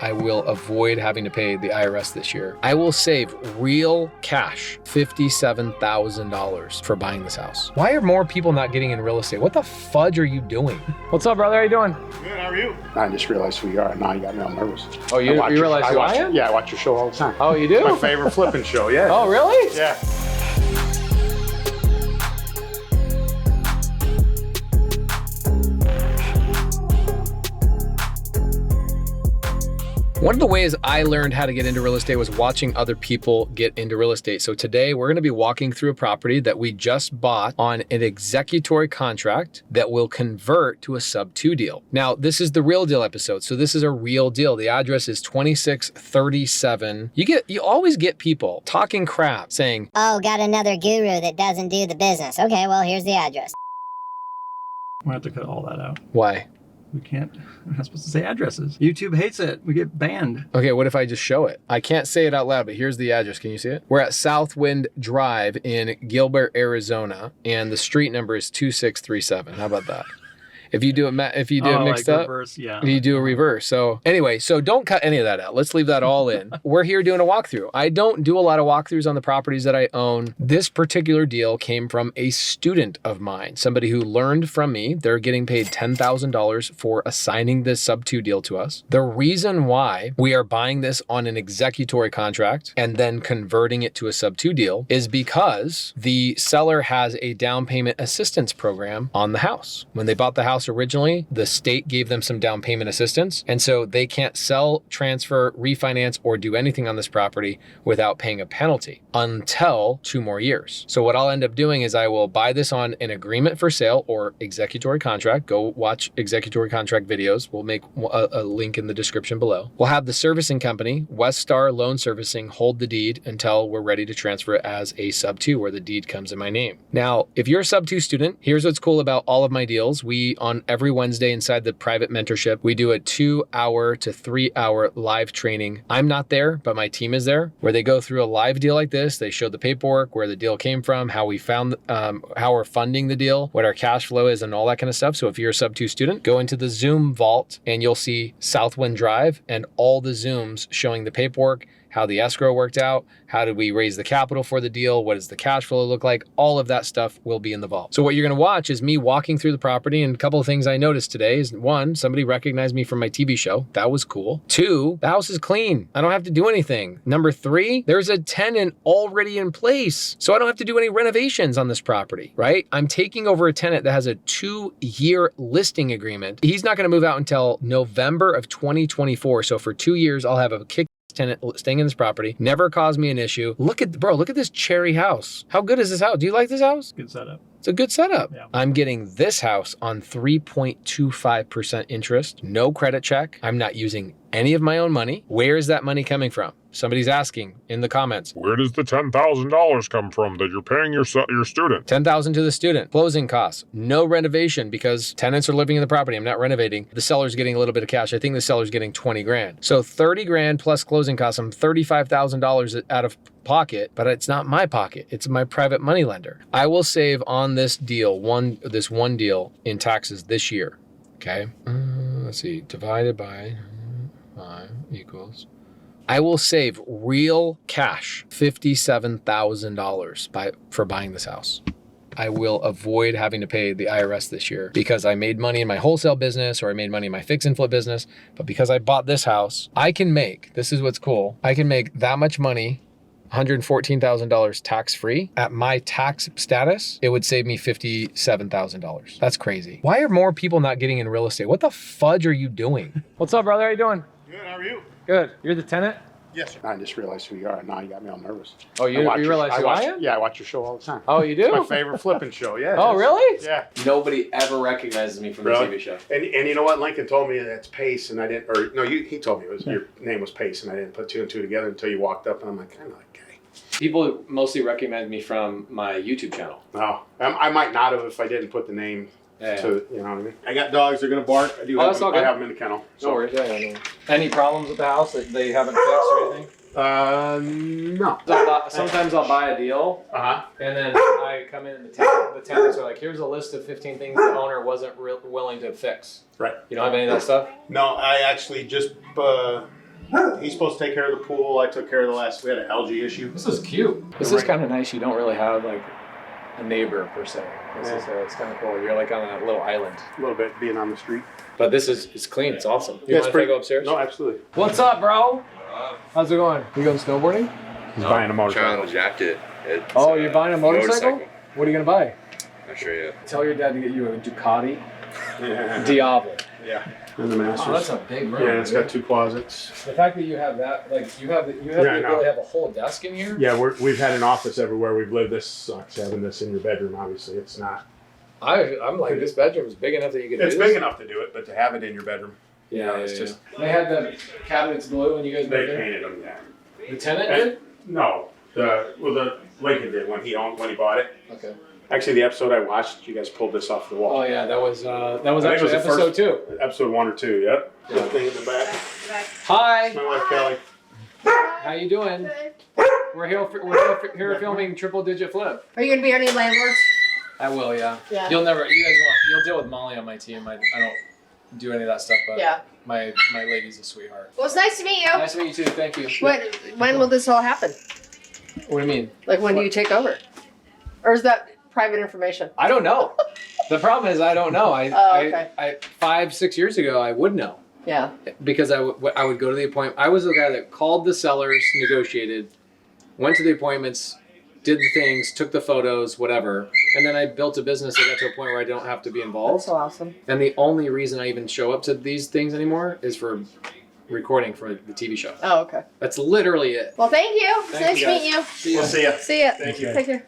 I will avoid having to pay the IRS this year. I will save real cash, $57,000 for buying this house. Why are more people not getting in real estate? What the fudge are you doing? What's up, brother? How you doing? Good, how are you? I just realized who you are. Now you got me all nervous. Oh, you realize who I am? Yeah, I watch your show all the time. Oh, you do? It's my favorite flipping show, yeah. Oh, really? Yeah. One of the ways I learned how to get into real estate was watching other people get into real estate. So today we're going to be walking through a property that we just bought on an executory contract that will convert to a sub-2 deal. Now, this is the real deal episode. So this is a real deal. The address is 2637. You always get people talking crap saying, "Oh, got another guru that doesn't do the business. Okay, well, here's the address." We'll have to cut all that out. why? We can't, we're not supposed to say addresses. YouTube hates it. We get banned. Okay, what if I just show it? I can't say it out loud, but here's the address. Can you see it? We're at Southwind Drive in Gilbert, Arizona, and the street number is 2637. How about that? If you do it, mixed like up, reverse, yeah. you do a reverse. So anyway, so don't cut any of that out. Let's leave that all in. We're here doing a walkthrough. I don't do a lot of walkthroughs on the properties that I own. This particular deal came from a student of mine, somebody who learned from me. They're getting paid $10,000 for assigning this sub-2 deal to us. The reason why we are buying this on an executory contract and then converting it to a sub-2 deal is because the seller has a down payment assistance program on the house. When they bought the house originally, the state gave them some down payment assistance. And so they can't sell, transfer, refinance, or do anything on this property without paying a penalty until 2 more years. So what I'll end up doing is I will buy this on an agreement for sale or executory contract. Go watch executory contract videos. We'll make a link in the description below. We'll have the servicing company, West Star Loan Servicing, hold the deed until we're ready to transfer it as a sub-2 where the deed comes in my name. Now, if you're a sub-2 student, here's what's cool about all of my deals. We, on every Wednesday inside the private mentorship, we do a 2-hour to 3-hour live training. I'm not there, but my team is there, where they go through a live deal like this. They show the paperwork, where the deal came from, how we found, how we're funding the deal, what our cash flow is, and all that kind of stuff. So if you're a sub-2 student, go into the Zoom vault and you'll see Southwind Drive and all the Zooms showing the paperwork, how the escrow worked out, how did we raise the capital for the deal, what does the cash flow look like, all of that stuff will be in the vault. So what you're gonna watch is me walking through the property, and a couple of things I noticed today is 1, somebody recognized me from my TV show. That was cool. 2, the house is clean. I don't have to do anything. Number 3, there's a tenant already in place, so I don't have to do any renovations on this property, right? I'm taking over a tenant that has a 2-year listing agreement. He's not gonna move out until November of 2024. So for 2 years, I'll have a tenant staying in this property, never caused me an issue. Look at this cherry house. How good is this house? Do you like this house? Good setup. It's a good setup. Yeah. I'm getting this house on 3.25% interest, no credit check. I'm not using any of my own money. Where is that money coming from? Somebody's asking in the comments. Where does the $10,000 come from that you're paying your student? $10,000 to the student. Closing costs. No renovation because tenants are living in the property. I'm not renovating. The seller's getting a little bit of cash. I think the seller's getting 20 grand. So 30 grand plus closing costs. I'm $35,000 out of pocket, but it's not my pocket. It's my private money lender. I will save on this deal, this one deal in taxes this year. Okay. Let's see. Divided by 5 equals. I will save real cash $57,000 for buying this house. I will avoid having to pay the IRS this year because I made money in my wholesale business or I made money in my fix and flip business. But because I bought this house, I can make, this is what's cool, I can make that much money, $114,000 tax-free. At my tax status, it would save me $57,000. That's crazy. Why are more people not getting in real estate? What the fudge are you doing? What's up, brother? How you doing? Good, how are you? Good. You're the tenant? Yes, sir. I just realized who you are. Now you got me all nervous. Oh, you realize who I am? Yeah, I watch your show all the time. Oh, you do? It's my favorite flipping show, yeah. Oh, really? Yeah. Nobody ever recognizes me from the TV show. And you know what? Lincoln told me that's Pace, and I didn't, or no, he told me your name was Pace, and I didn't put 2 and 2 together until you walked up, and I'm like, I know that guy. People mostly recognize me from my YouTube channel. No, I might not have if I didn't put the name. Yeah. To, you know what I mean? I got dogs, they're going to bark. I have them in the kennel. So. No worries. Yeah. Any problems with the house that they haven't fixed or anything? No. Sometimes I'll buy a deal, and then I come in and the tenants are like, here's a list of 15 things the owner wasn't willing to fix. Right. You don't have any of that stuff? No, I actually just He's supposed to take care of the pool. I took care of we had an algae issue. This is cute. This is kind of nice. You don't really have like a neighbor per se. It's kind of cool. You're like on a little island. A little bit being on the street. But it's clean. It's awesome. You Yeah, mind if I go upstairs? No, absolutely. What's up, bro? How's it going? You going snowboarding? He's buying a Trying on motorcycle. the jacket. It's, You're buying a motorcycle? What are you gonna buy? I'll show you. Tell your dad to get you a Ducati Yeah. Diablo. Yeah. And the Masters. Oh, that's a big room. Yeah, it's got 2 closets. The fact that you have that, like you have the I know. ability to have a whole desk in here. Yeah, we've had an office everywhere we've lived. This sucks having this in your bedroom. Obviously, it's not. I'm like, this bedroom is big enough that you can. It's do this. big enough to do it, but to have it in your bedroom, Yeah, it's just They had the cabinets blue when you guys they moved in. painted them. Yeah. The tenant And- did. No, the Lincoln did when he bought it. Okay. Actually, the episode I watched, you guys pulled this off the wall. Oh yeah, that was I think it actually was the episode first- 2. Episode 1 or 2. Yep. Yeah. That thing in the back. Hi. My wife Kelly. How you doing? We're here filming Triple Digit Flip. Are you gonna be any landlords? I will, yeah. Yeah. You'll deal with Molly on my team. I don't do any of that stuff, but Yeah. my lady's a sweetheart. Well, it's nice to meet you. Nice to meet you too. Thank you. When will this all happen? What do you mean? Like, when do you take over? Or is that private information? I don't know. The problem is I don't know. Okay. I 5-6 years ago I would know Yeah. because I would go to the appointment. I was the guy that called the sellers, negotiated, went to the appointments, did the things, took the photos, whatever, and then I built a business that got to a point where I don't have to be That's involved. so awesome. And the only reason I even show up to these things anymore is for recording for the TV show. Oh, okay. That's literally it. Well, thank you. It's Thank nice you, to guys. meet you. See ya. We'll see ya. See ya. Thank you. Take care.